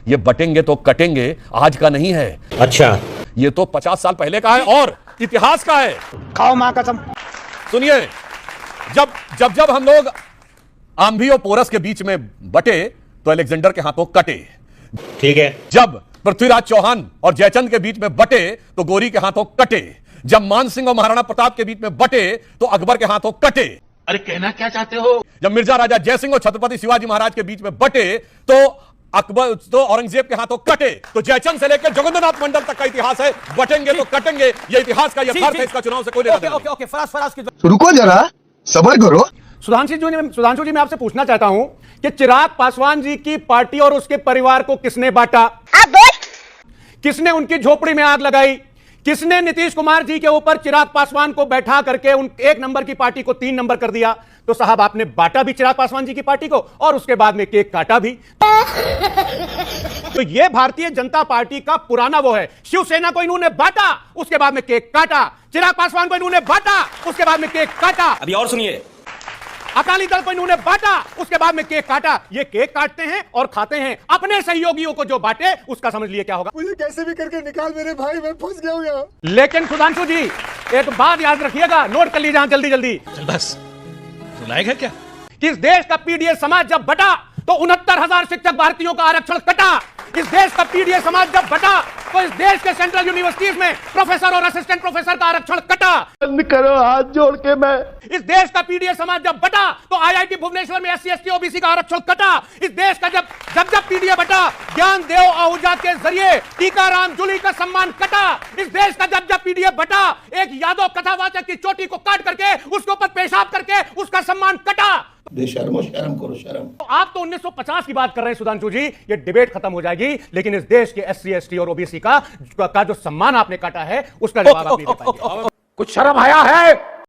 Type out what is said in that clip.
ये बटेंगे तो कटेंगे आज का नहीं है। अच्छा, ये तो 50 साल पहले का है और इतिहास का है। खाओ मां कसम। सुनिए, जब हम लोग आंधी और पोरस के बीच में बटे तो अलेक्जेंडर के हाथों कटे। ठीक है। जब पृथ्वीराज चौहान और जयचंद के बीच में बटे तो गोरी के हाथों कटे। जब मान सिंह और महाराणा प्रताप के बीच में बटे तो अकबर के हाथों कटे। अरे कहना क्या चाहते हो? जब मिर्जा राजा जयसिंह और छत्रपति शिवाजी महाराज के बीच में बटे तो अकबर तो औरंगजेब के हाथों कटे। तो जयचंद से लेकर जोगिंद्रनाथ मंडल तक का इतिहास है। बटेंगे तो कटेंगे, ये इतिहास का यथार्थ है। इसका चुनाव से कोई लेना देना नहीं। ओके, फराज की रुको जरा, सब्र करो। सुधांशु जी, मैं आपसे पूछना चाहता हूं कि चिराग पासवान जी की पार्टी और उसके परिवार को किसने बांटा? किसने उनकी झोपड़ी में आग लगाई? किसने नीतीश कुमार जी के ऊपर चिराग पासवान को बैठा करके उन 1 नंबर की पार्टी को 3 नंबर कर दिया? तो साहब, आपने बांटा भी चिराग पासवान जी की पार्टी को और उसके बाद में केक काटा भी। तो ये भारतीय जनता पार्टी का पुराना वो है। शिवसेना को इन्होंने बांटा, उसके बाद में केक काटा। चिराग पासवान को इन्होंने बांटा, उसके बाद में केक काटा। अभी और सुनिए, अकाली दल को इन्होंने बांटा, उसके बाद में केक काटा। ये केक काटते हैं और खाते हैं। अपने सहयोगियों को जो बांटे उसका समझ लिए क्या होगा। मुझे कैसे भी करके निकाल मेरे भाई, मैं फंस गया हूं यहाँ। लेकिन सुधांशु जी, एक बात याद रखिएगा, नोट कर लीजिए जल्दी जल्दी। चल बस, सुनाएगा क्या? कि इस देश का पीडीएस समाज जब बटा तो 69,000 शिक्षक भारतीयों का आरक्षण कटा। इस देश का पीडीएस समाज जब बटा तो इस देश के सेंट्रल यूनिवर्सिटीज में प्रोफेसर और असिस्टेंट प्रोफेसर का आरक्षण कटा। बंद करो हाथ जोड़ के। मैं इस देश का पीडीएस समाज जब बटा तो आईआईटी भुवनेश्वर में एससी एसटी ओबीसी का आरक्षण कटा। इस देश का जब पीडीएस बटा, ज्ञान देव आहूजा के जरिए टीकाराम जूली का सम्मान कटा। इस देश का जब पीडीएस बटा, एक यादव कथावाचक की चोटी को काट करके उसके ऊपर पेशाब करके उसका सम्मान कटा। बेशर्मो, शर्म करो, शर्म। तो आप तो 1950 की बात कर रहे हैं सुधांशु जी, ये डिबेट खत्म हो जाएगी, लेकिन इस देश के एससी एसटी और ओबीसी का जो सम्मान आपने काटा है उसका जवाब आप नहीं दे पाएंगे। कुछ शर्म आया है?